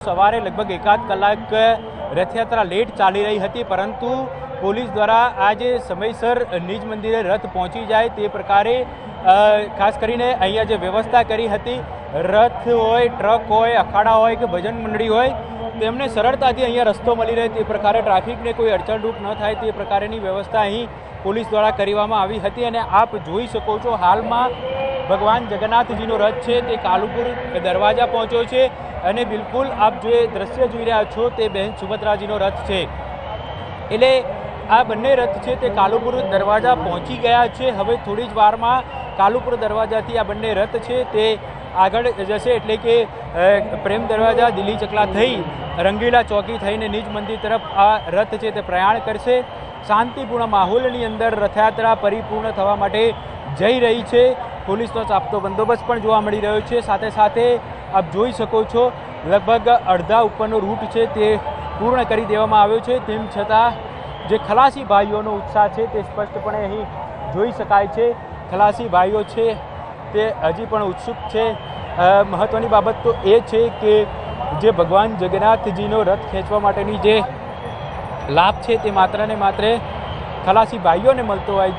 સવારે લગભગ એકાદ કલાક રથયાત્રા લેટ ચાલી રહી હતી, પરંતુ પોલીસ દ્વારા આજે સમયસર નિજ મંદિરે રથ પહોંચી જાય તે પ્રકારે ખાસ કરીને અહીંયા જે વ્યવસ્થા કરી હતી, રથ હોય, ટ્રક હોય, અખાડા હોય કે ભજન મંડળી હોય, તેમને સરળતાથી અહીંયા રસ્તો મળી રહે તે પ્રકારે ટ્રાફિકને કોઈ અડચણરૂપ ન થાય તે પ્રકારની વ્યવસ્થા અહીં પોલીસ દ્વારા કરવામાં આવી હતી। અને આપ જોઈ શકો છો, હાલમાં ભગવાન જગન્નાથજીનો રથ છે તે કાલુપુર દરવાજા પહોંચ્યો છે અને બિલકુલ આપ જે દ્રશ્ય જોઈ રહ્યા છો તે બહેન સુભદ્રાજીનો રથ છે। એટલે આ બંને રથ છે તે કાલુપુર દરવાજા પહોંચી ગયા છે। હવે થોડી જ વારમાં કાલુપુર દરવાજાથી આ બંને રથ છે તે આગળ જશે, એટલે કે પ્રેમ દરવાજા, દિલ્હી ચકલા થઈ રંગીલા ચોકી થઈને નિજ મંદિર તરફ આ રથ છે તે પ્રયાણ કરશે। શાંતિપૂર્ણ માહોલની અંદર રથયાત્રા પરિપૂર્ણ થવા માટે જઈ રહી છે। પોલીસનો ચાપતો બંદોબસ્ત પણ જોવા મળી રહ્યો છે। સાથે સાથે આપ જોઈ શકો છો, લગભગ અડધા ઉપરનો રૂટ છે તે પૂર્ણ કરી દેવામાં આવ્યો છે। તેમ છતાં જે ખલાસી ભાઈઓનો ઉત્સાહ છે તે સ્પષ્ટપણે અહીં જોઈ શકાય છે। ખલાસી ભાઈઓ છે તે હજી પણ ઉત્સુક છે। મહત્ત્વની બાબત તો એ છે કે જે ભગવાન જગન્નાથજીનો રથ ખેંચવા માટેની જે લાભ છે તે માત્ર ને માત્ર ખલાસી ભાઈઓને મળતો હોય છે।